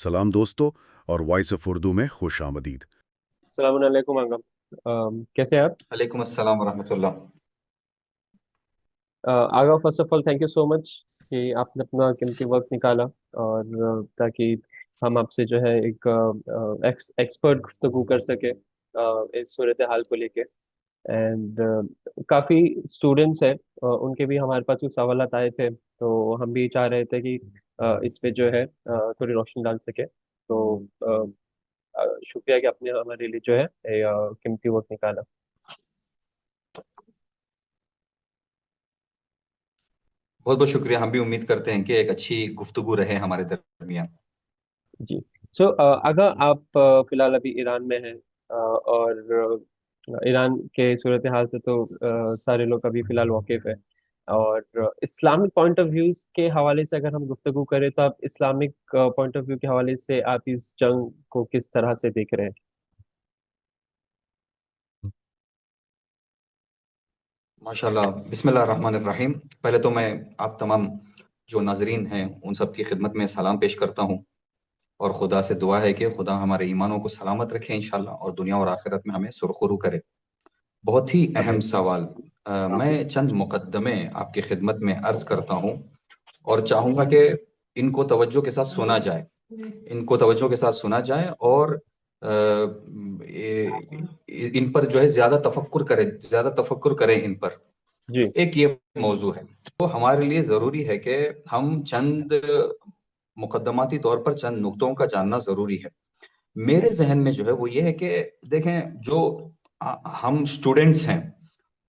सलाम दोस्तों और वॉइस ऑफ उर्दू में खुश आमदीद। सलाम अलैकुम आगम। कैसे हैं आप? वालेकुम अस्सलाम वरहमतुल्लाह। Agha, first of all thank you so much कि आपने अपना कीमती वक्त निकाला, और ताकि हम आपसे जो है एक एक्सपर्ट गुफ्तगू कर सके इस सूरत हाल को लेके। एंड काफ़ी स्टूडेंट्स हैं, उनके भी हमारे पास कुछ सवालात आए थे, तो हम भी चाह रहे थे कि इस पे जो है थोड़ी रोशनी डाल सके। तो शुक्रिया कि आपने हमारे लिए जो है कीमती वक्त निकाला। बहुत बहुत शुक्रिया। हम भी उम्मीद करते हैं कि एक अच्छी गुफ्तगू रहे हमारे दरमियान। जी। सो अगर आप फिलहाल अभी ईरान में हैं, और ईरान के सूरत हाल से तो सारे लोग अभी फिलहाल वाकिफ है। और इस्लामिक पॉइंट ऑफ व्यू के हवाले से अगर हम गुफ्तगू करें, तो आप इस्लामिक पॉइंट ऑफ व्यू के हवाले से आप इस जंग को किस तरह से देख रहे हैं? माशाल्लाह, बिस्मिल्लाह रहमान रहीम। पहले तो मैं आप तमाम जो नाजरीन हैं उन सब की खिदमत में सलाम पेश करता हूँ, और खुदा से दुआ है कि खुदा हमारे ईमानों को सलामत रखे इंशाल्लाह, और दुनिया और आखिरत में हमें सुरखुरू करे। बहुत ही अहम आमीन। सवाल। मैं चंद मुकद्दमे आपकी खिदमत में अर्ज करता हूँ, और चाहूंगा कि इनको तवज्जो के साथ सुना जाए, इनको तवज्जो के साथ सुना जाए, और इन पर जो है ज्यादा तफक्कुर करें इन पर। जी। एक ये मौजू है, तो हमारे लिए जरूरी है कि हम चंद मुकद्दमाती तौर पर चंद नुक्तों का जानना जरूरी है। मेरे जहन में जो है वो ये है कि देखें, जो हम स्टूडेंट्स हैं,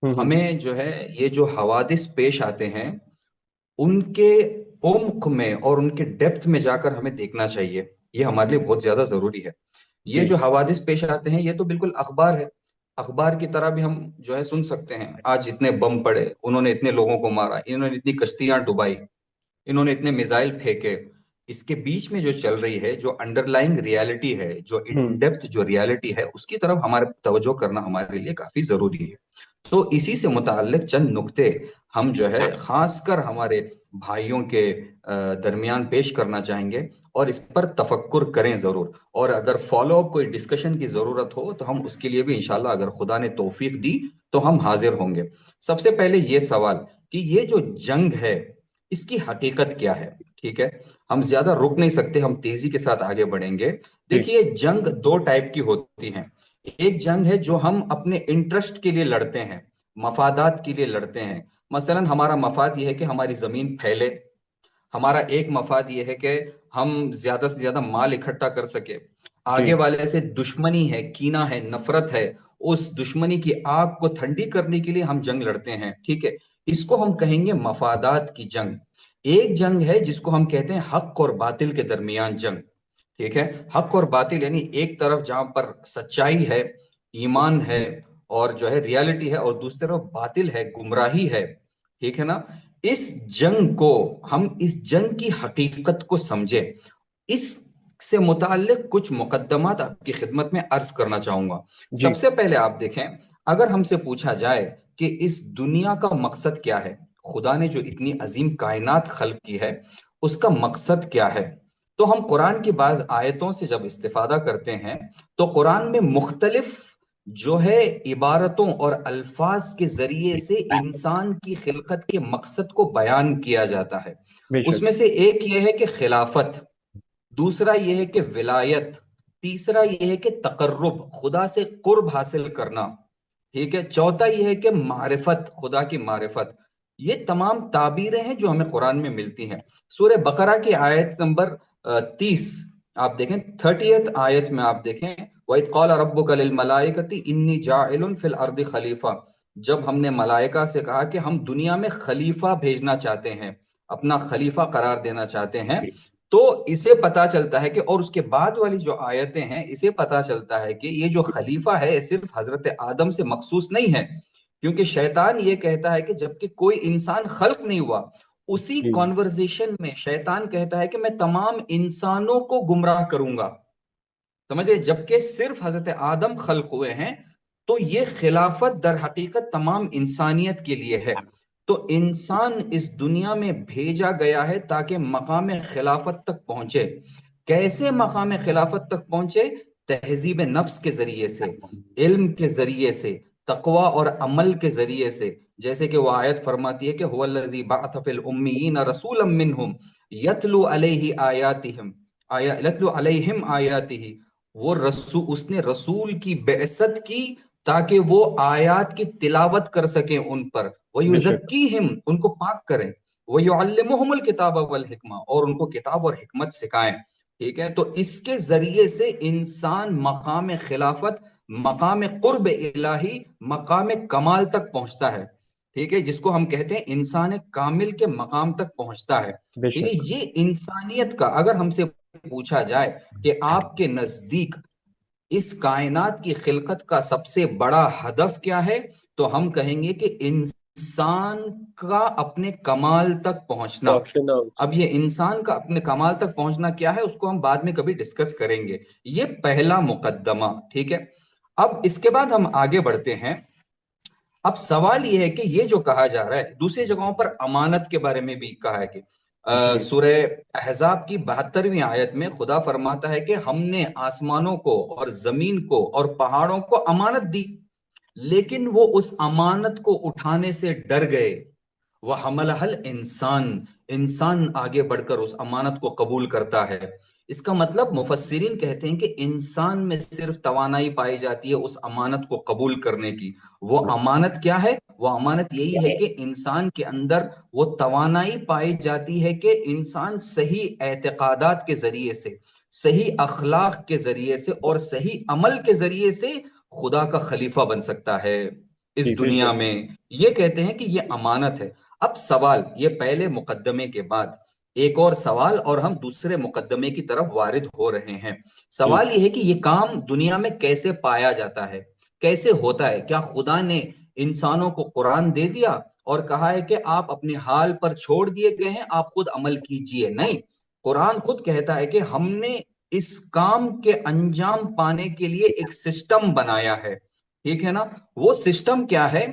हम्म। हमें जो है ये जो हवादिस पेश आते हैं उनके उम्क में और उनके डेप्थ में जाकर हमें देखना चाहिए। ये हमारे लिए बहुत ज्यादा जरूरी है। ये जी। जो हवादिस पेश आते हैं ये तो बिल्कुल अखबार है, अखबार की तरह भी हम जो है सुन सकते हैं। आज इतने बम पड़े, उन्होंने इतने लोगों को मारा, इन्होंने इतनी कश्तियां डुबाई, इन्होंने इतने मिसाइल फेंके। इसके बीच में जो चल रही है, जो अंडरलाइंग रियलिटी है, जो इन हम्म। डेप्थ जो रियलिटी है, उसकी तरफ हमारे तवज्जो करना हमारे लिए काफी जरूरी है। तो इसी से मुताल्लिक चंद नुक्ते हम जो है खासकर हमारे भाइयों के दरमियान पेश करना चाहेंगे, और इस पर तफक्कुर करें जरूर। और अगर फॉलो अप कोई डिस्कशन की जरूरत हो तो हम उसके लिए भी इंशाल्लाह, अगर खुदा ने तौफीक दी तो हम हाजिर होंगे। सबसे पहले ये सवाल कि ये जो जंग है इसकी हकीकत क्या है। ठीक है, हम ज्यादा रुक नहीं सकते, हम तेजी के साथ आगे बढ़ेंगे। जी। देखिए, जंग दो टाइप की होती है। एक जंग है जो हम अपने इंटरेस्ट के लिए लड़ते हैं, मफादात के लिए लड़ते हैं। मसलन हमारा मफाद यह है कि हमारी जमीन फैले, हमारा एक मफाद यह है कि हम ज्यादा से ज्यादा माल इकट्ठा कर सके। जी। आगे वाले से दुश्मनी है, कीना है, नफरत है, उस दुश्मनी की आग को ठंडी करने के लिए हम जंग लड़ते हैं। ठीक है, इसको हम कहेंगे मफादात की जंग। एक जंग है जिसको हम कहते हैं हक और बातिल के दरमियान जंग। ठीक है, हक और बातिल यानी एक तरफ जहां पर सच्चाई है, ईमान है, और जो है रियलिटी है, और दूसरी तरफ बातिल है, गुमराही है। ठीक है ना। इस जंग को, हम इस जंग की हकीकत को समझे, इस से मुताल्लिक कुछ मुकद्दमात आपकी खिदमत में अर्ज करना चाहूंगा। जी। सबसे पहले आप देखें, अगर हमसे पूछा जाए कि इस दुनिया का मकसद क्या है, खुदा ने जो इतनी अजीम कायनात खल्क की है उसका मकसद क्या है, तो हम कुरान की बाज आयतों से जब इस्तिफादा करते हैं तो कुरान में मुख्तलिफ जो है इबारतों और अल्फाज के जरिए से इंसान की खिलकत के मकसद को बयान किया जाता है। बेशक। उसमें से एक यह है कि खिलाफत, दूसरा यह है कि विलायत, तीसरा यह है कि तकर्रुब, खुदा से कुर्ब हासिल करना। ठीक है, चौथा यह है कि मारिफत, खुदा की मारिफत। ये तमाम ताबीरें हैं जो हमें कुरान में मिलती हैं। सूरह बकरा की आयत नंबर 30 आप देखें, 30th आयत में आप देखें, वइद क़ाल रब्बुका लिल मलाइकति इन्नी जाइलुन फिल अर्दि खलीफा। जब हमने मलाइका से कहा कि हम दुनिया में खलीफा भेजना चाहते हैं, अपना खलीफा करार देना चाहते हैं, जी। तो इसे पता चलता है कि, और उसके बाद वाली जो आयतें हैं, इसे पता चलता है कि ये जो खलीफा है सिर्फ हजरत आदम से मखसूस नहीं है। क्योंकि शैतान ये कहता है कि जबकि कोई इंसान खल्क नहीं हुआ, उसी जी। कॉन्वर्जेशन में शैतान कहता है कि मैं तमाम इंसानों को गुमराह करूंगा। समझे, जबकि सिर्फ हजरत आदम खल्क हुए हैं। तो ये खिलाफत दर हकीकत तमाम इंसानियत के लिए है। तो इंसान इस दुनिया में भेजा गया है ताकि मकाम खिलाफत तक पहुंचे। کیسے مقام خلافت تک پہنچے؟ تہذیب نفس کے ذریعے سے، علم کے ذریعے سے، تقوی اور عمل کے ذریعے سے، جیسے کہ وہ آیت فرماتی ہے کہ هو الذی بعث فی الامیین رسولا منہم یتلو علیہ آیاتہم یتلو علیہم آیاتہ، وہ رسول، اس نے رسول کی بعثت کی تاکہ وہ آیات کی تلاوت کر سکیں ان پر، بے شک، وَيُزَكِّيهِمْ، ان کو پاک کریں، وَيُعَلِّمُهُمُ الْكِتَابَ وَالْحِكْمَةَ، اور ان کو کتاب اور حکمت سکھائیں، ٹھیک ہے؟ تو اس کے ذریعے سے انسان مقام خلافت، مقام قرب الہی، مقام کمال تک پہنچتا ہے، ٹھیک ہے، جس کو ہم کہتے ہیں انسان کامل کے مقام تک پہنچتا ہے، بے ٹھیک ہے؟ شک، یہ انسانیت کا، اگر ہم سے پوچھا جائے کہ آپ کے نزدیک اس کائنات کی خلقت کا سب سے بڑا ہدف کیا ہے، تو ہم کہیں گے کہ انسان کا اپنے کمال تک پہنچنا۔ پہنچنا، اب یہ انسان کا اپنے کمال تک پہنچنا کیا ہے، اس کو ہم بعد میں کبھی ڈسکس کریں گے، یہ پہلا مقدمہ، ٹھیک ہے؟ اب اس کے بعد ہم آگے بڑھتے ہیں۔ اب سوال یہ ہے کہ یہ جو کہا جا رہا ہے، دوسری جگہوں پر امانت کے بارے میں بھی کہا ہے کہ جی سورہ احزاب کی 72ویں آیت میں خدا فرماتا ہے کہ ہم نے آسمانوں کو اور زمین کو اور پہاڑوں کو امانت دی، لیکن وہ اس امانت کو اٹھانے سے ڈر گئے، وہ حملہل انسان، انسان آگے بڑھ کر اس امانت کو قبول کرتا ہے۔ اس کا مطلب مفسرین کہتے ہیں کہ انسان میں صرف توانائی پائی جاتی ہے اس امانت کو قبول کرنے کی۔ وہ امانت کیا ہے؟ وہ امانت یہی ہے کہ انسان کے اندر وہ توانائی پائی جاتی ہے کہ انسان صحیح اعتقادات کے ذریعے سے، صحیح اخلاق کے ذریعے سے اور صحیح عمل کے ذریعے سے خدا کا خلیفہ بن سکتا ہے جی، اس بے دنیا شک، میں۔ یہ کہتے ہیں کہ یہ امانت ہے۔ اب سوال، یہ پہلے مقدمے کے بعد ایک اور سوال، اور ہم دوسرے مقدمے کی طرف وارد ہو رہے ہیں۔ جی سوال یہ ہے کہ یہ کام دنیا میں کیسے پایا جاتا ہے، کیسے ہوتا ہے؟ کیا خدا نے انسانوں کو قرآن دے دیا اور کہا ہے کہ آپ اپنے حال پر چھوڑ دیے گئے ہیں، آپ خود عمل کیجئے؟ نہیں، قرآن خود کہتا ہے کہ ہم نے اس کام کے انجام پانے کے لیے ایک سسٹم بنایا ہے، ٹھیک ہے نا؟ وہ سسٹم کیا ہے؟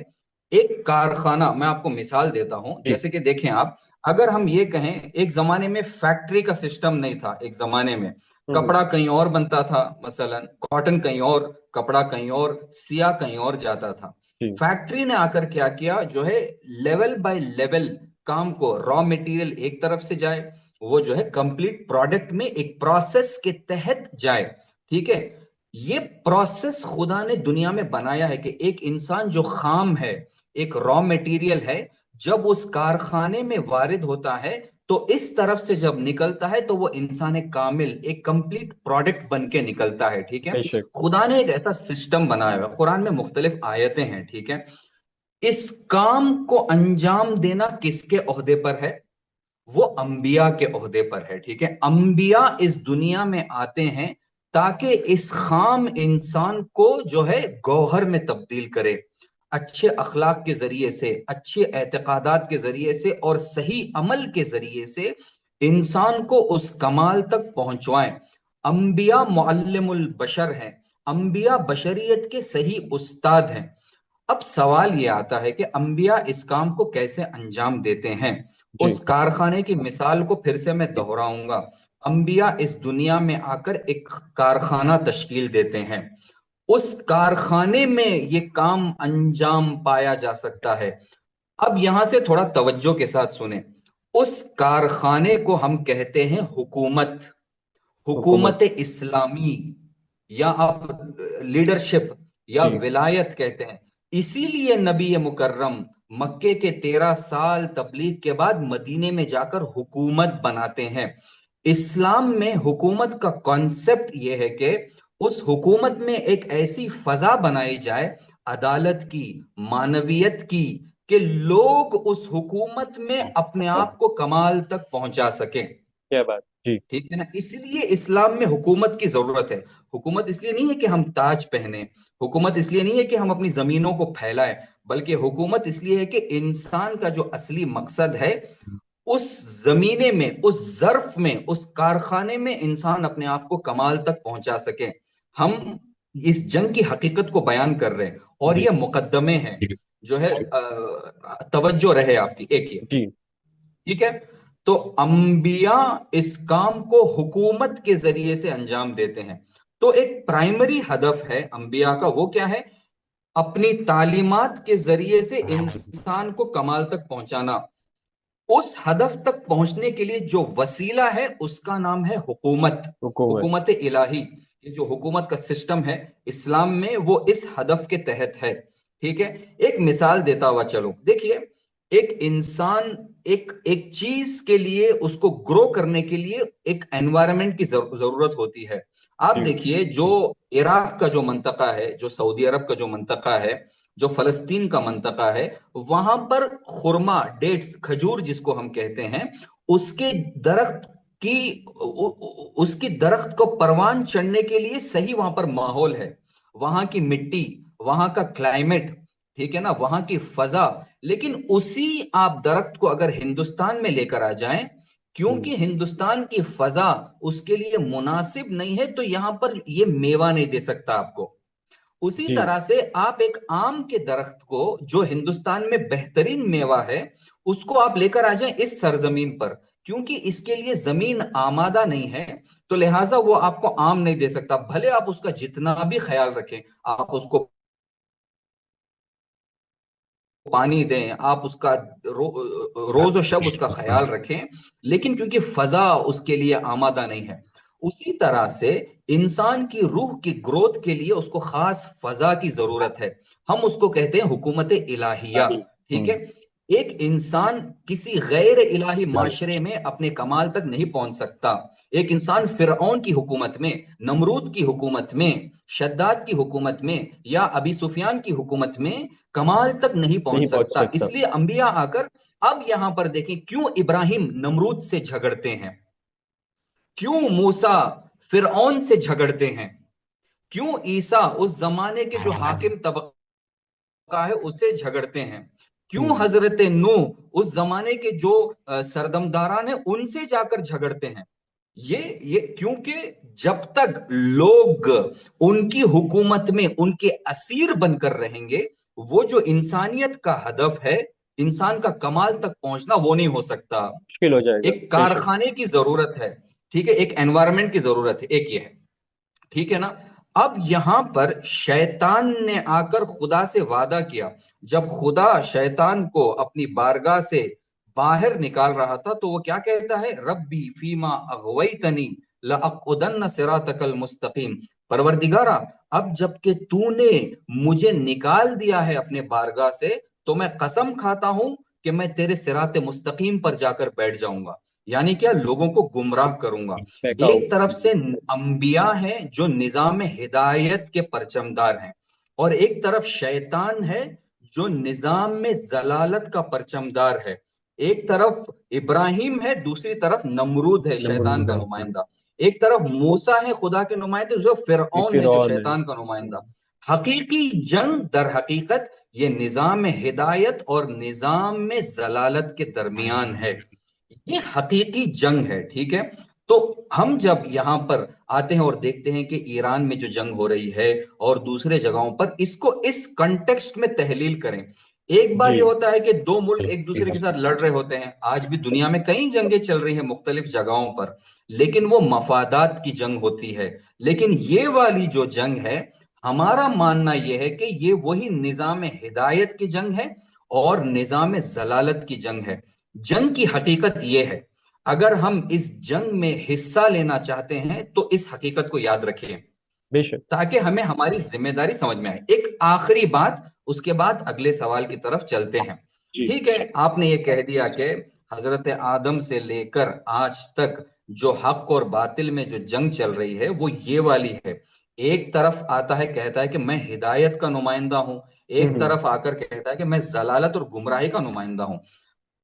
ایک کارخانہ، میں آپ کو مثال دیتا ہوں، جی، جیسے کہ دیکھیں آپ، اگر ہم یہ کہیں ایک زمانے میں فیکٹری کا سسٹم نہیں تھا، ایک زمانے میں کپڑا کہیں اور بنتا تھا، مثلا کاٹن کہیں اور، کپڑا کہیں اور، سیاہ کہیں اور جاتا تھا۔ جی، فیکٹری نے آ کر کیا کیا، جو ہے لیول بائی لیول کام کو، را مٹیریل ایک طرف سے جائے، وہ جو ہے کمپلیٹ پروڈکٹ میں ایک پروسیس کے تحت جائے، ٹھیک ہے؟ یہ پروسیس خدا نے دنیا میں بنایا ہے کہ ایک انسان جو خام ہے، ایک را میٹیریل ہے، جب اس کارخانے میں وارد ہوتا ہے تو اس طرف سے جب نکلتا ہے تو وہ انسان کامل، ایک کمپلیٹ پروڈکٹ بن کے نکلتا ہے، ٹھیک ہے؟ بے شک، خدا نے ایک ایسا سسٹم بنایا ہے، قرآن میں مختلف آیتیں ہیں، ٹھیک ہے؟ اس کام کو انجام دینا کس کے عہدے پر ہے؟ وہ انبیاء کے عہدے پر ہے، ٹھیک ہے؟ انبیاء اس دنیا میں آتے ہیں تاکہ اس خام انسان کو جو ہے گوہر میں تبدیل کرے، اچھے اخلاق کے ذریعے سے، اچھے اعتقادات کے ذریعے سے اور صحیح عمل کے ذریعے سے انسان کو اس کمال تک پہنچوائیں۔ انبیاء معلم البشر ہیں، انبیاء بشریت کے صحیح استاد ہیں۔ اب سوال یہ آتا ہے کہ انبیاء اس کام کو کیسے انجام دیتے ہیں؟ جی، اس کارخانے کی مثال کو پھر سے میں دہراؤں گا۔ انبیاء اس دنیا میں آ کر ایک کارخانہ تشکیل دیتے ہیں، اس کارخانے میں یہ کام انجام پایا جا سکتا ہے۔ اب یہاں سے تھوڑا توجہ کے ساتھ سنیں، اس کارخانے کو ہم کہتے ہیں حکومت، حکومت، حکومت اسلامی، یا آپ لیڈرشپ یا جی، ولایت کہتے ہیں۔ اسی لیے نبی مکرم مکے کے 13 سال تبلیغ کے بعد مدینے میں جا کر حکومت بناتے ہیں۔ اسلام میں حکومت کا کانسیپٹ یہ ہے کہ اس حکومت میں ایک ایسی فضا بنائی جائے، عدالت کی، معنویت کی، کہ لوگ اس حکومت میں اپنے آپ کو کمال تک پہنچا سکیں، کیا بات، جی، ٹھیک ہے نا؟ اس لیے اسلام میں حکومت کی ضرورت ہے۔ حکومت اس لیے نہیں ہے کہ ہم تاج پہنیں، حکومت اس لیے نہیں ہے کہ ہم اپنی زمینوں کو پھیلائیں، بلکہ حکومت اس لیے ہے کہ انسان کا جو اصلی مقصد ہے، اس زمینے میں، اس ظرف میں، اس کارخانے میں انسان اپنے آپ کو کمال تک پہنچا سکے۔ ہم اس جنگ کی حقیقت کو بیان کر رہے ہیں، اور جی، یہ مقدمے ہیں، جو ہے توجہ رہے آپ کی، ایک یہ، جی، ٹھیک ہے؟ تو अंबिया इस काम को हुकूमत के जरिए से अंजाम देते हैं। तो एक प्राइमरी हदफ है अंबिया का, वो क्या है? अपनी तालीमात के जरिए से इंसान को कमाल तक पहुंचाना। उस हदफ तक पहुंचने के लिए जो वसीला है उसका नाम है हुकूमत, हुकूमत। हुकूमत इलाही। ये जो हुकूमत का सिस्टम है इस्लाम में, वो इस हदफ के तहत है। ठीक है, एक मिसाल देता हुआ चलो, देखिए एक इंसान एक एक चीज के लिए, उसको ग्रो करने के लिए एक एनवायरनमेंट की जरूरत होती है। आप जी देखिए जो इराक का जो मंतका है, जो सऊदी अरब का जो मंतका है, जो फलस्तीन का मंतका है, वहां पर खुरमा, डेट्स, खजूर जिसको हम कहते हैं, उसके दरख्त की उसकी दरख्त को परवान चढ़ने के लिए सही वहां पर माहौल है, वहां की मिट्टी, वहां का क्लाइमेट, ठीक है ना, वहां की फजा। लेकिन उसी आप दरख्त को अगर हिंदुस्तान में लेकर आ जाएं, क्योंकि हिंदुस्तान की फजा उसके लिए मुनासिब नहीं है, तो यहां पर ये मेवा नहीं दे सकता आपको। उसी जी तरह से आप एक आम के दरख्त को, जो हिंदुस्तान में बेहतरीन मेवा है, उसको आप लेकर आ जाएं इस सरजमीन पर, क्योंकि इसके लिए जमीन आमादा नहीं है, तो लिहाजा वो आपको आम नहीं दे सकता। भले आप उसका जितना भी ख्याल रखें, आप उसको पानी दें, आप उसका रोज और शब उसका ख्याल रखें, लेकिन क्योंकि फजा उसके लिए आमादा नहीं है। उसी तरह से इंसान की रूह की ग्रोथ के लिए उसको खास फजा की जरूरत है। हम उसको कहते हैं हुकूमत इलाहिया। ठीक है, एक इंसान किसी गैर इलाही माशरे में अपने कमाल तक नहीं पहुंच सकता। एक इंसान फिरऔन की हुकूमत में, नमरूद की हुकूमत में, शद्दाद की हुकूमत में, या अबी सुफियान की हुकूमत में कमाल तक नहीं पहुंच नहीं पहुंच सकता। सकता। इसलिए अंबिया आकर, अब यहां पर देखें क्यों इब्राहिम नमरूद से झगड़ते हैं, क्यों मूसा फिरऔन से झगड़ते हैं, क्यों ईसा उस जमाने के जो हाकिम तबका है उससे झगड़ते हैं, क्यों हजरत नूह उस जमाने के जो सरदमदारान है उनसे जाकर झगड़ते हैं। ये क्योंकि जब तक लोग उनकी हुकूमत में उनके असीर बनकर रहेंगे, वो जो इंसानियत का हदफ है, इंसान का कमाल तक पहुंचना, वो नहीं हो सकता। मुश्किल हो जाएगा एक बेशक। कारखाने की जरूरत है, ठीक है, एक एनवायरनमेंट की जरूरत है, एक ये है, ठीक है ना। अब यहां पर शैतान ने आकर खुदा से वादा किया। जब खुदा शैतान को अपनी बारगाह से बाहर निकाल रहा था, तो वो क्या कहता है? रब्बी फीमा अगवैतनी लअक़ुदन्न सिरातकल मुस्तकीम। परवरदिगारा, अब जबकि तूने मुझे निकाल दिया है अपने बारगाह से, तो मैं कसम खाता हूं कि मैं तेरे सिराते मुस्तकीम पर जाकर बैठ जाऊंगा। यानी क्या? लोगों को गुमराह करूंगा। फेंका एक तरफ से अंबिया है जो निजाम हिदायत के परचमदार हैं, और एक तरफ शैतान है जो निजाम में जलालत का परचमदार है। एक तरफ इब्राहिम है, दूसरी तरफ नमरूद है, शैतान का नंबर नुमाइंदा। एक तरफ मूसा है, खुदा के नुमाइंदे, दूसरी तरफ फिरऔन है जो फिरौन है। शैतान का नुमाइंदा। हकीकी जंग दर हकीकत ये निजाम हिदायत और निजाम में जलालत के दरमियान है। ये हकीकी जंग है, ठीक है। तो हम जब यहां पर आते हैं और देखते हैं कि ईरान में जो जंग हो रही है और दूसरे जगहों पर, इसको इस कंटेक्स्ट में तहलील करें। एक बार जी ये होता है कि दो मुल्क एक दूसरे के साथ लड़ रहे होते हैं, आज भी दुनिया में कई जंगें चल रही हैं मुख्तलिफ जगहों पर, लेकिन वो मफादात की जंग होती है। लेकिन ये वाली जो जंग है, हमारा मानना यह है कि ये वही निजाम हिदायत की जंग है और निजाम जलालत की जंग है। जंग की हकीकत यह है, अगर हम इस जंग में हिस्सा लेना चाहते हैं तो इस हकीकत को याद रखें, बेशक। ताकि हमें हमारी जिम्मेदारी समझ में आए। एक आखिरी बात, उसके बाद अगले सवाल की तरफ चलते हैं। जी ठीक है, आपने ये कह दिया कि हजरत आदम से लेकर आज तक जो हक और बातिल में जो जंग चल रही है वो ये वाली है। एक तरफ आता है, कहता है कि मैं हिदायत का नुमाइंदा हूं, एक हम्म। तरफ आकर कहता है कि मैं जलालत और गुमराही का नुमाइंदा हूं।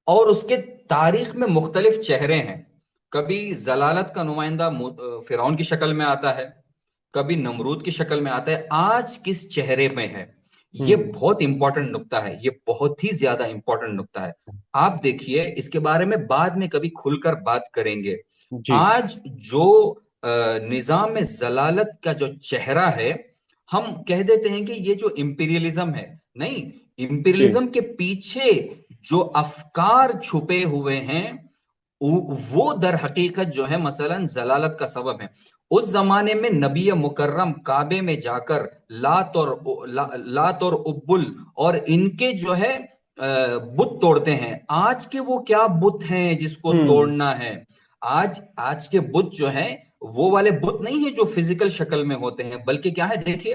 और उसके तारीख में मुख्तलिफ चेहरे हैं। कभी जलालत का नुमाइंदा फिरौन की शक्ल में आता है, कभी नमरूद की शक्ल में आता है। आज किस चेहरे में है? ये हम्म। बहुत इंपॉर्टेंट नुक्ता है, ये बहुत ही ज्यादा इंपॉर्टेंट नुक्ता है। आप देखिए, इसके बारे में बाद में कभी खुलकर बात करेंगे। जी आज जो निजाम में जलालत का जो चेहरा है, हम कह देते हैं कि ये जो इंपीरियलिज्म है, नहीं, जी इंपीरियलिज्म के पीछे जो अफकार छुपे हुए हैं, वो दर हकीकत जो है मसलन जलालत का सबब है। उस जमाने में नबी मुकर्रम काबे में जाकर लात और उब्बुल और इनके जो है बुत तोड़ते हैं। आज के वो क्या बुत हैं जिसको हम्म। तोड़ना है? आज के बुत जो है वो वाले बुत नहीं है जो फिजिकल शक्ल में होते हैं, बल्कि क्या है, देखिए,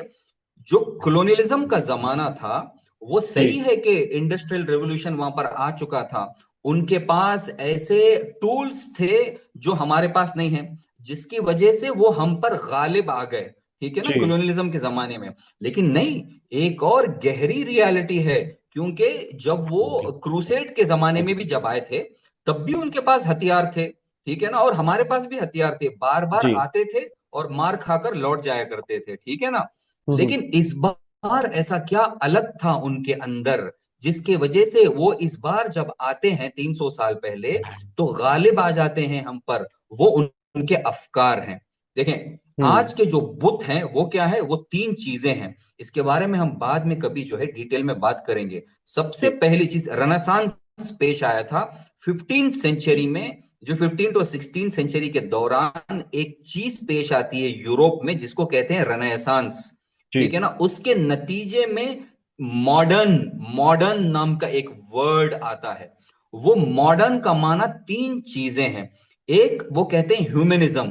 जो कॉलोनियलिज्म का जमाना था, वो सही जी है कि इंडस्ट्रियल रेवोल्यूशन वहां पर आ चुका था, उनके पास ऐसे टूल्स थे जो हमारे पास नहीं है, जिसकी वजह से वो हम पर गालिब आ गए, ठीक है ना, जी कॉलोनियलिज्म के जमाने में। लेकिन नहीं, एक और गहरी रियलिटी है, क्योंकि जब वो क्रूसेड के जमाने में भी जब आए थे, तब भी उनके पास हथियार थे, ठीक है ना, और हमारे पास भी हथियार थे, बार बार जी। आते थे और मार खाकर लौट जाया करते थे, ठीक है ना। हम्म। लेकिन इस बार ऐसा क्या अलग था उनके अंदर, जिसके वजह से वो इस बार जब आते हैं 300 साल पहले, तो गालिब आ जाते हैं हम पर। वो उनके अफकार हैं। देखें, हम्म। आज के जो बुत हैं वो क्या है, वो तीन चीजें हैं। इसके बारे में हम बाद में कभी जो है डिटेल में बात करेंगे। सबसे जी पहली चीज, रनासांस पेश आया था 15 सेंचुरी में। जो 15 टू 16 सेंचुरी के दौरान एक चीज पेश आती है यूरोप में, जिसको कहते हैं रनासांस, ठीक जी है ना। उसके नतीजे में मॉडर्न मॉडर्न नाम का एक वर्ड आता है। वो मॉडर्न का माना तीन चीजें हैं। एक, वो कहते हैं ह्यूमनिज्म।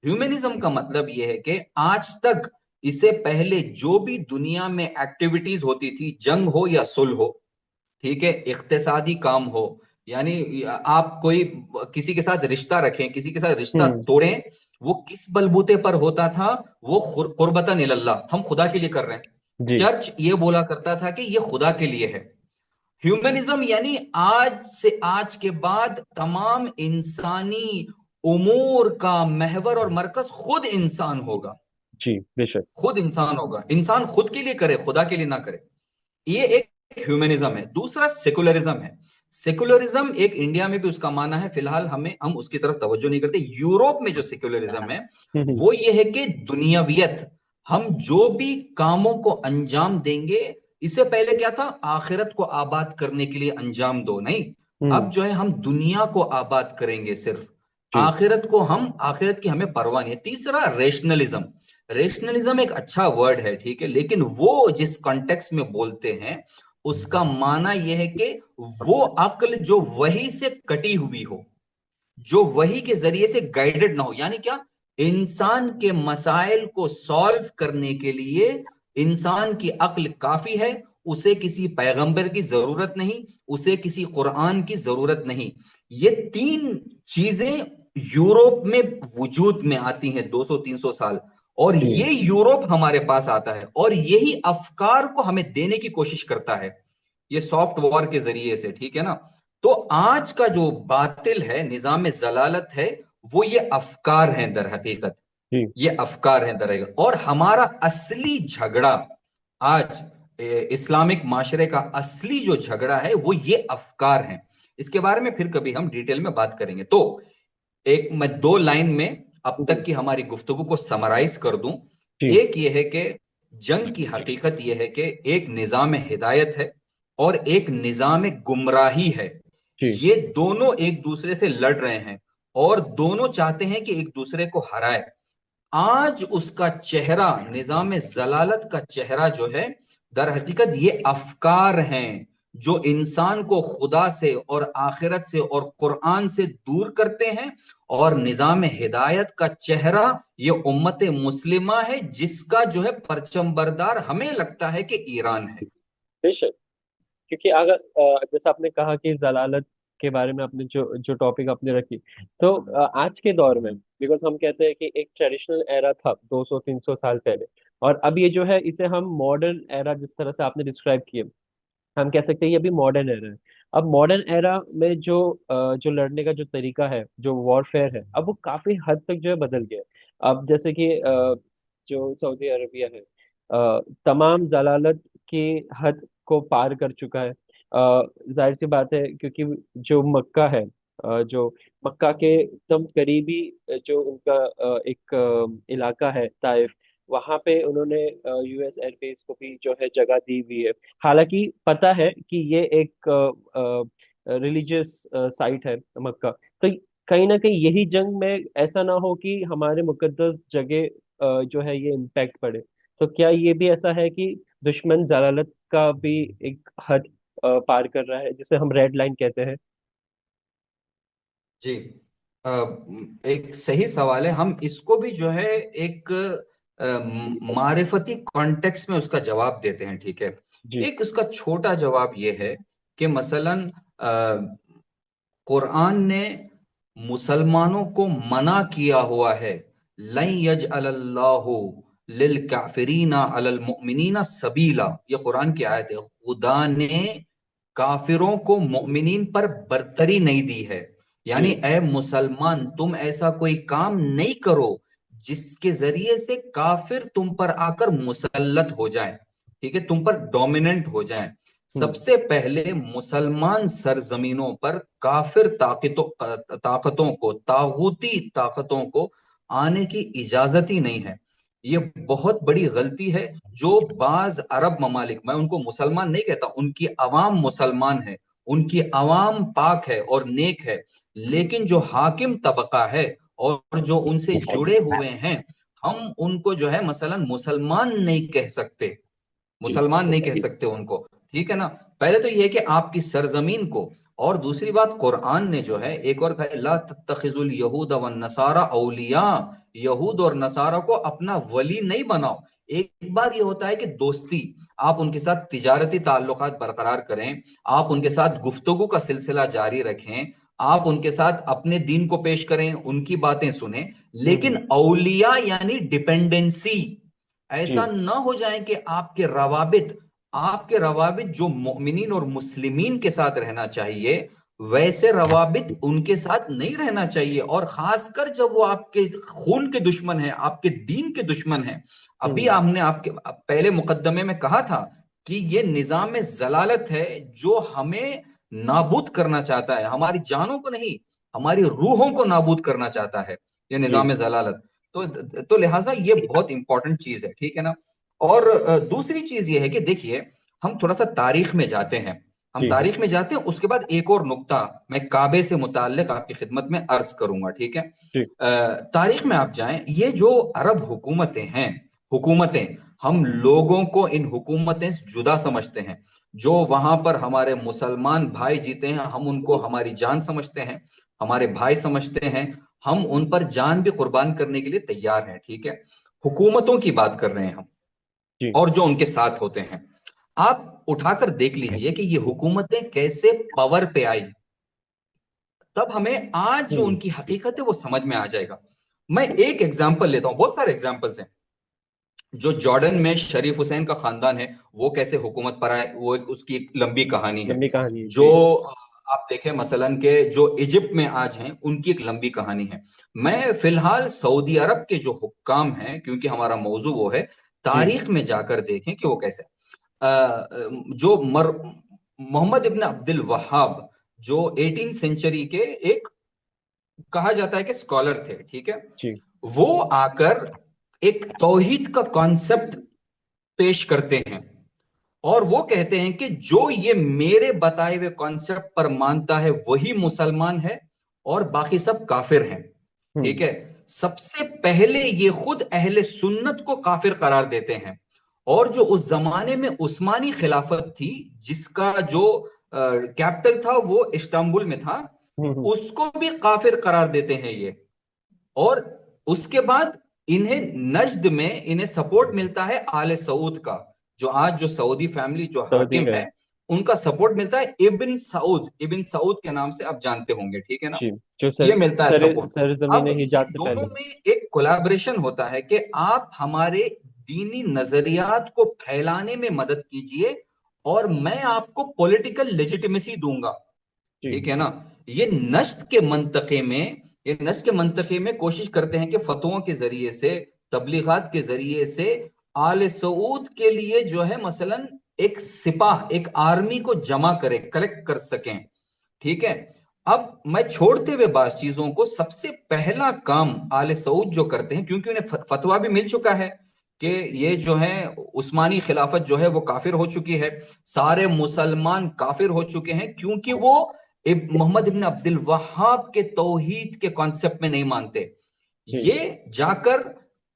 ह्यूमनिज्म का मतलब यह है कि आज तक, इससे पहले जो भी दुनिया में एक्टिविटीज होती थी, जंग हो या सुलह हो, ठीक है, इक्तिसादी काम हो, यानी आप कोई किसी के साथ रिश्ता रखें, किसी के साथ रिश्ता हम्म। तोड़ें, वो किस बलबूते पर होता था? वो कुर्बतन इल्लाह, हम खुदा के लिए कर रहे हैं। जी चर्च ये बोला करता था कि ये खुदा के लिए है। ह्यूमनिज्म यानी आज से, आज के बाद तमाम इंसानी उमूर का महवर और मरकज खुद इंसान होगा। जी बेशक। खुद इंसान होगा, इंसान खुद के लिए करे, खुदा के लिए ना करे। ये एक ह्यूमनिज्म है। दूसरा सेकुलरिज्म है। सेकुलरिज्म एक इंडिया में भी उसका माना है, फिलहाल हम उसकी तरफ तवज्जो नहीं करते। यूरोप में जो सेकुलरिज्म है, हम्म। वो ये है कि दुनियावियत, हम जो भी कामों को अंजाम देंगे, इससे पहले क्या था, आखिरत को आबाद करने के लिए अंजाम दो, नहीं, अब हम्म। जो है हम दुनिया को आबाद करेंगे सिर्फ, जी आखिरत की हमें परवाह नहीं है। तीसरा, रेशनलिज्म। रेशनलिज्म एक अच्छा वर्ड है, ठीक है, लेकिन वो जिस कॉन्टेक्स्ट में बोलते हैं, उसका माना यह है कि वो अक्ल जो वही से कटी हुई हो, जो वही के जरिए से गाइडेड ना हो। यानी क्या, इंसान के मसाइल को सॉल्व करने के लिए इंसान की अक्ल काफी है, उसे किसी पैगंबर की जरूरत नहीं, उसे किसी कुरान की जरूरत नहीं। ये तीन चीजें यूरोप में वजूद में आती हैं 200-300 साल, और जी ये यूरोप हमारे पास आता है और यही अफकार को हमें देने की कोशिश करता है, ये सॉफ्ट वॉर के जरिए से, ठीक है ना। तो आज का जो बातिल है, निजाम जलालत है, वो ये अफकार हैं दर हकीकत, जी ये अफकार हैं दर हकीकत। और हमारा असली झगड़ा आज, इस्लामिक माशरे का असली जो झगड़ा है, वो ये अफकार हैं। इसके बारे में फिर कभी हम डिटेल में बात करेंगे। तो एक, मैं दो लाइन में अब तक हम्म। की हमारी गुफ्तगू को समराइज कर दूं। जी एक ये है कि जंग की हकीकत यह है कि एक निजाम हिदायत है और एक निजाम गुमराही है। जी ये दोनों एक दूसरे से लड़ रहे हैं और दोनों चाहते हैं कि एक दूसरे को हराए। आज उसका चेहरा, निजाम जलालत का चेहरा जो है, दर हकीकत ये अफकार हैं जो इंसान को खुदा से और आखिरत से और कुरान से दूर करते हैं। और निजाम हिदायत का चेहरा ये उम्मत मुस्लिमा है, जिसका जो है परचम बरदार हमें लगता है कि ईरान है। बेशक। क्योंकि अगर जैसे आपने कहा कि जलालत के बारे में आपने जो जो टॉपिक आपने रखी, तो आज के दौर में, बिकॉज हम कहते हैं कि एक ट्रेडिशनल एरा था 200-300 साल पहले, और अब ये जो है इसे हम मॉडर्न एरा जिस तरह से आपने डिस्क्राइब किए, हम कह सकते हैं ये अभी मॉडर्न एरा है। अब मॉडर्न एरा में जो जो लड़ने का जो तरीका है, जो वॉरफेयर है, अब वो काफी हद तक जो है बदल गया है। अब जैसे कि जो सऊदी अरबिया है, तमाम जलालत की हद को पार कर चुका है। जाहिर सी बात है, क्योंकि जो मक्का है, जो मक्का के एकदम करीबी जो उनका एक इलाका है ताइफ, वहां पे उन्होंने यूएस एयरबेस को भी जो है जगह दी हुई है। हालांकि पता है कि ये एक रिलीजियस साइट है मक्का, तो कहीं ना कहीं यही जंग में ऐसा ना हो कि हमारे मुकद्दस जगह जो है ये इम्पैक्ट पड़े। तो क्या ये भी ऐसा है कि दुश्मन जलालत का भी एक हद पार कर रहा है, जिसे हम रेड लाइन कहते हैं? जी, अ, एक सही सवाल है। हम इसको भी जो है एक मारिफती कॉन्टेक्स्ट में उसका जवाब देते हैं, ठीक है। जी। एक उसका छोटा जवाब ये है कि मसलन कुरान ने मुसलमानों को मना किया हुआ है, लन यजअलल्लाहु लिल काफिरीना अलल मुमिनीना सबीला, ये कुरान की आयत है। खुदा ने काफिरों को मुमिनीन पर बरतरी नहीं दी है, यानी जी। ए मुसलमान तुम ऐसा कोई काम नहीं करो जिसके जरिए से काफिर तुम पर आकर मुसल्लत हो जाए, ठीक है, तुम पर डोमिनेंट हो जाए। हम्म। सबसे पहले मुसलमान सरजमीनों पर काफिर ताकतों को, तागूती ताकतों को आने की इजाजत ही नहीं है। ये बहुत बड़ी गलती है जो बाज अरब ममालिक, मैं उनको मुसलमान नहीं कहता, उनकी अवाम मुसलमान है, उनकी अवाम पाक है और नेक है, लेकिन जो हाकिम तबका है और जो उनसे जुड़े हुए हैं, हम उनको जो है मसलन मुसलमान नहीं कह सकते, जी। मुसलमान नहीं कह सकते उनको, ठीक है ना। पहले तो ये है कि आपकी सरजमीन को, और दूसरी बात कुरान ने जो है एक और कहा, ला तत्तखिजुल यहूद वन नसारा औलिया, यहूद और नसारा को अपना वली नहीं बनाओ। एक बार ये होता है कि दोस्ती, आप उनके साथ तिजारती ताल्लुकात बरकरार करें, आप उनके साथ गुफ्तगू का सिलसिला जारी रखें, आप उनके साथ अपने दीन को पेश करें, उनकी बातें सुने, लेकिन हम्म। औलिया यानी डिपेंडेंसी, ऐसा जी। ना हो जाए कि आपके रवाबित जो मोमिनीन और मुस्लिमीन के साथ रहना चाहिए, वैसे रवाबित उनके साथ नहीं रहना चाहिए, और खासकर जब वो आपके खून के दुश्मन है, आपके दीन के दुश्मन है। अभी हम्म। हमने आपके पहले मुकद्दमे में कहा था कि ये निजाम जलालत है जो हमें नाबूद करना चाहता है, हमारी जानों को नहीं, हमारी रूहों को नाबूद करना चाहता है, ये जी। निजाम जलालत। तो लिहाजा ये बहुत इंपॉर्टेंट चीज है, ठीक है ना। और दूसरी चीज ये है कि देखिए, हम थोड़ा सा तारीख में जाते हैं, हम जी। तारीख में जाते हैं, उसके बाद एक और नुक्ता मैं काबे से मुताल्लिक आपकी खिदमत में अर्ज करूंगा, ठीक है। जी। तारीख में आप जाएं, ये जो अरब हुकूमतें हैं, हुकूमतें, हम लोगों को इन हुकूमतें से जुदा समझते हैं। जो वहां पर हमारे मुसलमान भाई जीते हैं, हम उनको हमारी जान समझते हैं, हमारे भाई समझते हैं, हम उन पर जान भी कुर्बान करने के लिए तैयार हैं, ठीक है। हुकूमतों की बात कर रहे हैं हम, जी। और जो उनके साथ होते हैं, आप उठाकर देख लीजिए कि ये हुकूमतें कैसे पावर पे आई, तब हमें आज जो हम्म। उनकी हकीकत है वो समझ में आ जाएगा। मैं एक एग्जाम्पल लेता हूं, बहुत सारे एग्जाम्पल्स हैं। जो जॉर्डन में शरीफ हुसैन का खानदान है, वो कैसे हुकूमत पर आए, वो उसकी एक लंबी कहानी है। लंबी कहानी है। जो जी। आप देखें मसलन के जो इजिप्ट में आज हैं, उनकी एक लंबी कहानी है। मैं फिलहाल सऊदी अरब के जो हुक्काम हैं, क्योंकि हमारा मौजू वो है, जी। तारीख में जाकर देखें कि वो कैसे जो मोहम्मद इब्न अब्दुल वहाब, जो 18 सेंचुरी के एक कहा जाता है कि स्कॉलर थे, ठीक है। जी। वो आकर एक तौहीद का कॉन्सेप्ट पेश करते हैं, और वो कहते हैं कि जो ये मेरे बताए हुए कॉन्सेप्ट पर मानता है वही मुसलमान है, और बाकी सब काफिर हैं, हम्म। ठीक है। सबसे पहले ये खुद अहले सुन्नत को काफिर करार देते हैं, और जो उस जमाने में उस्मानी खिलाफत थी, जिसका जो कैपिटल था वो इस्तांबुल में था, हम्म। उसको भी काफिर करार देते हैं ये। और उसके बाद इन्हें नज्द में इन्हें सपोर्ट मिलता है आले सऊद का, जो आज जो सऊदी फैमिली जो सऊदी हाकिम है। है, उनका सपोर्ट मिलता है। इब्न सऊद के नाम से आप जानते होंगे, ठीक है ना। जी। जो ये मिलता है सपोर्ट। सर जमीन अब हिजाज इन से दोनों पहले। में एक कोलैबोरेशन होता है कि आप हमारे दीनी नजरियात को फैलाने में मदद कीजिए, और मैं आपको पॉलिटिकल लेजिटिमेसी दूंगा, जी। ठीक है ना। ये नश्त के मंतके में ये नश्त के मंतके में कोशिश करते हैं कि फतवों के जरिए से, तबलीगात के जरिए से आले सऊद के लिए जो है मसलन एक सिपाह, एक आर्मी को जमा करे, कलेक्ट कर सकें, ठीक है। अब मैं छोड़ते हुए बात चीजों को, सबसे पहला काम आले सऊद जो करते हैं, क्योंकि उन्हें फतवा भी मिल चुका है कि ये जो है उस्मानी खिलाफत जो है वो काफिर हो चुकी है, सारे मुसलमान काफिर हो चुके हैं, क्योंकि वो मोहम्मद इब्न अब्दुल वहाब के तौहीद के कॉन्सेप्ट में नहीं मानते। ये जाकर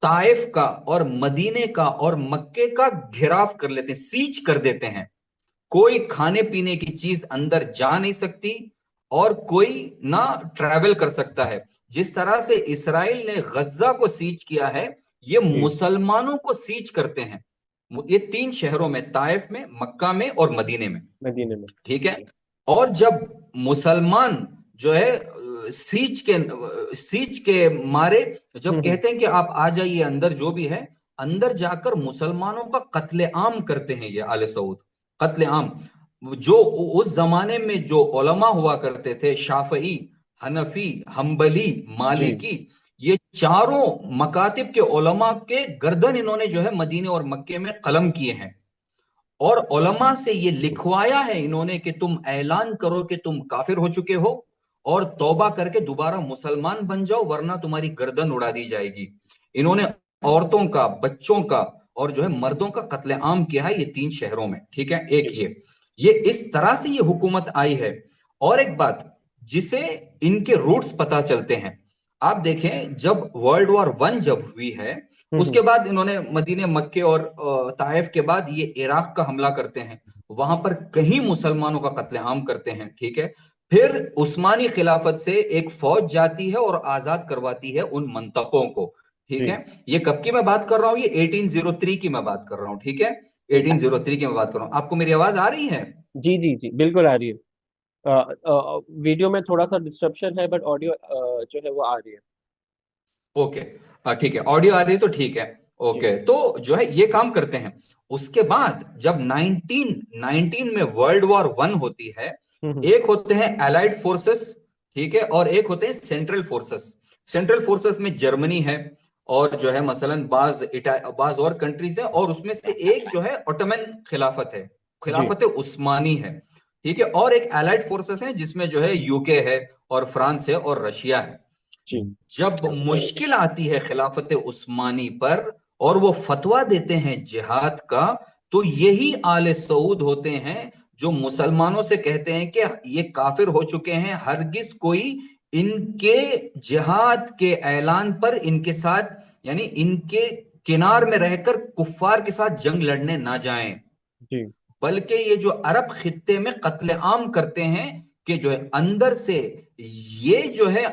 ताइफ का और मदीने का और मक्के का घेराव कर लेते हैं, सीज कर देते हैं। कोई खाने पीने की चीज अंदर जा नहीं सकती और कोई ना ट्रैवल कर सकता है। जिस तरह से इसराइल ने गज्जा को सीज किया है, ये मुसलमानों को सीज करते हैं। ये 3 शहरों में, ताइफ में, मक्का में और मदीने में, ठीक है। और जब मुसलमान जो है सीज के मारे जब कहते हैं कि आप आ जाइए अंदर, जो भी है, अंदर जाकर मुसलमानों का कत्लेआम करते हैं ये आले सऊद। कत्लेआम, जो उस जमाने में जो उलमा हुआ करते थे, शाफई, हनफी, हम्बली, मालिकी, ये चारों मकातिब के उलमा के गर्दन इन्होंने जो है मदीने और मक्के में कलम किए हैं। और उलमा से ये लिखवाया है इन्होंने कि तुम ऐलान करो कि तुम काफिर हो चुके हो और तौबा करके दोबारा मुसलमान बन जाओ, वरना तुम्हारी गर्दन उड़ा दी जाएगी। इन्होंने औरतों का, बच्चों का और जो है मर्दों का कत्लेआम किया है ये 3 शहरों में, ठीक है। एक ये इस तरह से ये हुकूमत आई है। और एक बात जिसे इनके रूट्स पता चलते हैं, आप देखें जब वर्ल्ड वॉर 1 जब हुई है, उसके बाद इन्होंने मदीने, मक्के और ताइफ के बाद ये इराक का हमला करते हैं, वहां पर कहीं मुसलमानों का कत्लेआम करते हैं, ठीक है। फिर उस्मानी खिलाफत से एक फौज जाती है और आजाद करवाती है उन मंतकों को, ठीक है। ये कब की मैं बात कर रहा हूं? ये 1803 की मैं बात कर रहा हूं, ठीक है। 1803 की मैं बात कर रहा हूं। आपको मेरी आवाज आ रही है? जी जी जी, बिल्कुल आ रही है। वीडियो में थोड़ा सा डिस्ट्रप्शन है, बट ऑडियो जो है वो आ रही है। ओके, ठीक है, ऑडियो आ रही है तो ठीक है। ओके, तो जो है ये काम करते हैं। उसके बाद जब 1919 में वर्ल्ड वॉर 1 होती है, एक होते हैं एलाइड फोर्सेस, ठीक है, और एक होते हैं सेंट्रल फोर्सेस। सेंट्रल फोर्सेस में जर्मनी है और जो है मसलन बाज और कंट्रीज है, और उसमें से एक जो है ओटोमन खिलाफत है, खिलाफत उस्मानी है, ठीक है। और एक एलाइड फोर्सेस है जिसमें जो है यूके है और फ्रांस है और रशिया है। जब मुश्किल आती है खिलाफत उस्मानी पर और वो फतवा देते हैं जिहाद का, तो यही आले सऊद होते हैं जो मुसलमानों से कहते हैं कि ये काफिर हो चुके हैं, हरगिज कोई इनके जिहाद के ऐलान पर इनके साथ, यानी इनके किनार में रहकर कुफ्फार के साथ जंग लड़ने ना जाएं, बल्कि ये जो अरब खित्ते में कत्लेआम करते हैं कि जो है अंदर से ये जो है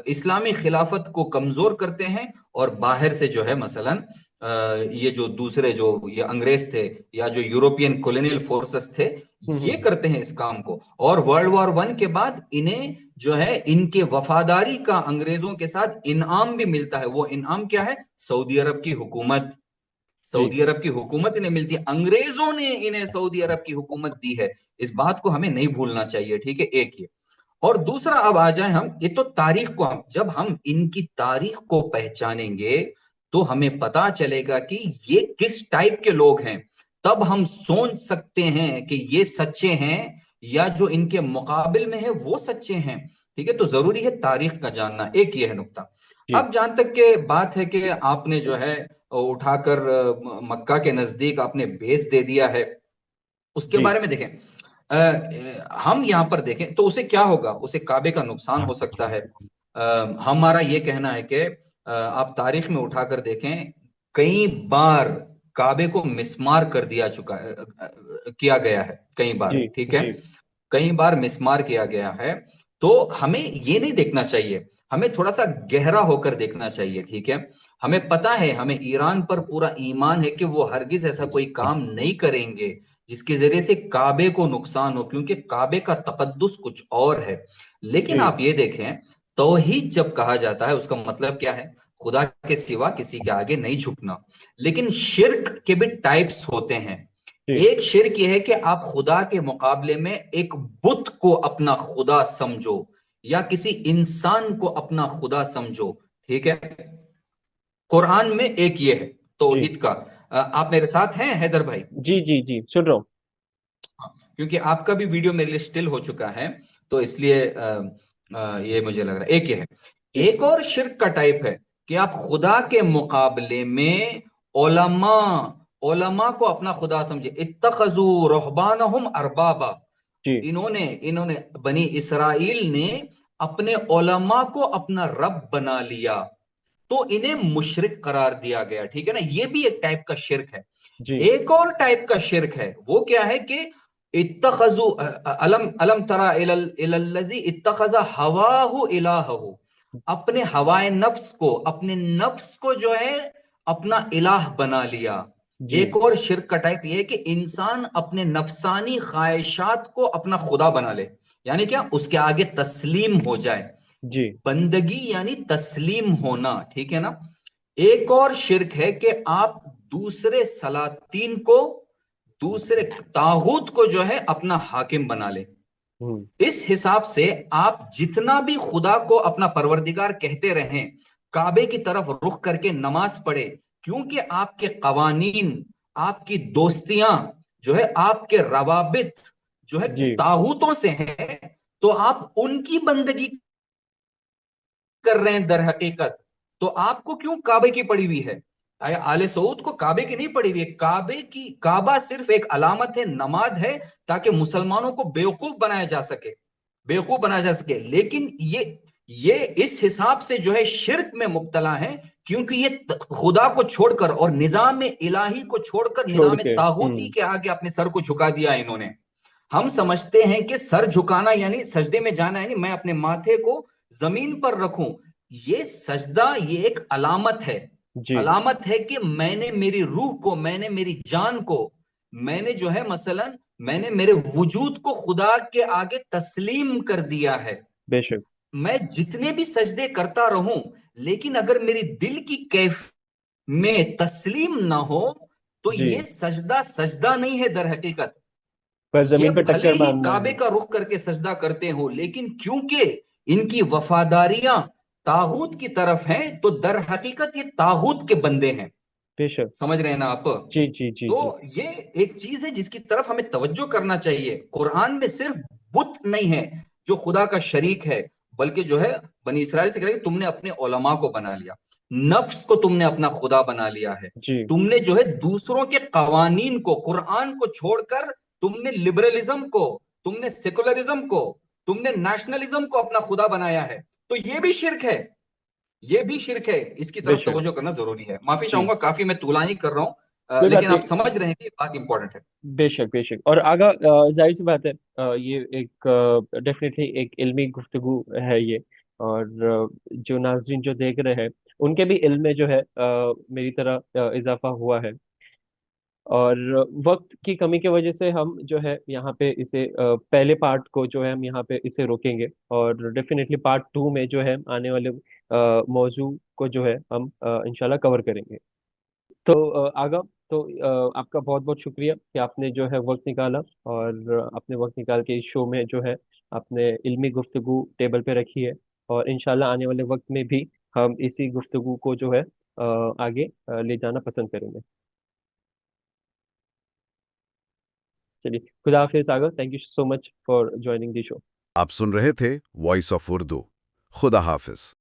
इस्लामी खिलाफत को कमजोर करते हैं, और बाहर से जो है मसलन ये जो दूसरे जो ये अंग्रेज थे या जो यूरोपियन कॉलोनियल फोर्सेस थे, ये करते हैं इस काम को। और वर्ल्ड वॉर 1 के बाद इन्हें जो है इनके वफादारी का अंग्रेजों के साथ इनाम भी मिलता है। वो इनाम क्या है? सऊदी अरब की हुकूमत। सऊदी अरब की हुकूमत इन्हें मिलती है, अंग्रेजों ने इन्हें सऊदी अरब की हुकूमत दी है। इस बात को हमें नहीं भूलना चाहिए, ठीक है। एक ये, और दूसरा, अब आ जाए हम, ये तो तारीख को, हम जब हम इनकी तारीख को पहचानेंगे तो हमें पता चलेगा कि ये किस टाइप के लोग हैं। तब हम सोच सकते हैं कि ये सच्चे हैं या जो इनके मुकाबिल में है वो सच्चे हैं, ठीक है। तो जरूरी है तारीख का जानना। एक ये है नुक्ता। अब जहां तक के बात है कि आपने जो है उठाकर मक्का के नजदीक आपने बेस दे दिया है, उसके बारे में देखें, हम यहां पर देखें तो उसे क्या होगा? उसे काबे का नुकसान हो सकता है। हमारा ये कहना है कि आप तारीख में उठाकर देखें, कई बार काबे को मिस्मार कर दिया चुका है, किया गया है कई बार, ठीक है, कई बार मिस्मार किया गया है। तो हमें ये नहीं देखना चाहिए, हमें थोड़ा सा गहरा होकर देखना चाहिए, ठीक है। हमें पता है, हमें ईरान पर पूरा ईमान है कि वो हरगिज ऐसा कोई काम नहीं करेंगे जिसके जरिए से काबे को नुकसान हो, क्योंकि काबे का तकद्दुस कुछ और है। लेकिन आप ये देखें, तौहीद जब कहा जाता है उसका मतलब क्या है? खुदा के सिवा किसी के आगे नहीं झुकना। लेकिन शिर्क के भी टाइप्स होते हैं। एक शिर्क यह है कि आप खुदा के मुकाबले में एक बुत को अपना खुदा समझो या किसी इंसान को अपना खुदा समझो, ठीक है। कुरान में एक ये है तौहीद का। आप मेरे साथ हैं हैदर भाई? जी जी जी, सुन रहा हूं। क्योंकि आपका भी वीडियो मेरे लिए स्टिल हो चुका है, तो इसलिए ये मुझे लग रहा है। एक ये है। एक और शिर्क का टाइप है कि आप खुदा के मुकाबले में उलमा को अपना खुदा समझे। इत्तखजू रुहबानहुम अरबाबा, जी इन्होंने बनी इसराइल ने अपने उलमा को अपना रब बना लिया, तो इन्हें मुशरिक करार दिया गया। ठीक है ना, ये भी एक टाइप का शिर्क है। जी एक और टाइप का शिर्क है, वो क्या है कि इत्तखजु अलम अलम तरा इलल्लजी इत्तखजा हवाहु इलाहहु, अपने हवाए नफ्स को, अपने नफ्स को जो है अपना इलाह बना लिया। जी एक और शिर्क का टाइप ये है कि इंसान अपने नफसानी ख्वाहिशात को अपना खुदा बना ले, यानी क्या, उसके आगे तस्लीम हो जाए। जी बंदगी यानी तस्लीम होना। ठीक है ना। एक और शिर्क है कि आप दूसरे सलातीन को, दूसरे तागूत को जो है अपना हाकिम बना ले। हम्म इस हिसाब से आप जितना भी खुदा को अपना परवरदिगार कहते रहें, काबे की तरफ रुख करके नमाज पढ़े, क्योंकि आपके कवानीन, आपकी दोस्तियां जो है, आपके रवाबित जो है जी तागूतों से हैं, तो आप उनकी बंदगी कर रहे हैं दर हकीकत। तो आपको क्यों काबे की पड़ी हुई है? आले सऊद को काबे की नहीं पड़ी हुई है। काबे की, काबा सिर्फ एक अलामत है, नमाज है, ताकि मुसलमानों को बेवकूफ बनाया जा सके, बेवकूफ बनाया जा सके। लेकिन ये इस हिसाब से जो है शिर्क में मुब्तला है, क्योंकि ये खुदा को छोड़कर और निजाम इलाही को छोड़कर छोड़ निजाम के तागूती के आगे अपने सर को झुका दिया इन्होंने। हम समझते हैं कि सर झुकाना यानी सजदे में जाना, यानी मैं अपने माथे को जमीन पर रखूं। ये सजदा, ये एक अलामत है। जी अलामत है कि मैंने मेरी रूह को, मैंने मेरी जान को, मैंने जो है मसलन, मैंने मेरे वजूद को खुदा के आगे तस्लीम कर दिया है। बेशक मैं जितने भी सजदे करता रहूं, लेकिन अगर मेरी दिल की कैफ में तस्लीम ना हो, तो जी ये सजदा सजदा नहीं है दर हकीकत। पर ये जमीन पे भले टक्कर ही मारना काबे है। का रुख करके सजदा करते हो, लेकिन क्योंकि इनकी वफादारियां तागूत की तरफ हैं, तो दर हकीकत ये तागूत के बंदे हैं। बेशक समझ रहे हैं ना आप? जी जी जी तो जी ये एक चीज है जिसकी तरफ हमें तवज्जो करना चाहिए। कुरान में सिर्फ बुत नहीं है जो खुदा का शरीक है, बल्कि जो है बनी इसराइल से कह रहा है कि तुमने अपने उलमा को बना लिया, नफ्स को तुमने अपना खुदा बना लिया है। जी तुमने जो है दूसरों के कवानीन को, कुरान को छोड़कर तुमने लिबरलिज्म को, तुमने सेकुलरिज्म को, तुमने नेशनलिज्म को अपना खुदा बनाया है। तो ये भी शिर्क है, ये भी शिर्क है। इसकी तरफ बेशक तवज्जो करना जरूरी है। माफी जी चाहूंगा, काफी मैं तुलानी कर रहा हूँ, कोई बात लेकिन आप नहीं। समझ रहे हैं कि बात इंपॉर्टेंट है। बेशक बेशक और आगा जाहिर सी बात है, ये एक डेफिनेटली एक इल्मी गुफ्तगू है ये। और जो नाजरीन जो देख रहे हैं उनके भी इल्म में जो है मेरी तरह इजाफा हुआ है। और वक्त की कमी की वजह से हम जो है यहाँ पे इसे पहले पार्ट को जो है हम यहाँ पे इसे रोकेंगे, और डेफिनेटली पार्ट टू में जो है आने वाले मौजू को जो है हम इंशाल्लाह कवर करेंगे। तो आगा तो आपका बहुत बहुत शुक्रिया कि आपने जो है वक्त निकाला, और आपने वक्त निकाल के इस शो में जो है आपने इल्मी गुफ्तगू टेबल पे रखी है। और इंशाल्लाह आने वाले वक्त में भी हम इसी गुफ्तगू को जो है आगे ले जाना पसंद करेंगे। चलिए, खुदा हाफिज Agha, thank you so much for joining the show. आप सुन रहे थे वॉइस ऑफ उर्दू। खुदा हाफिज।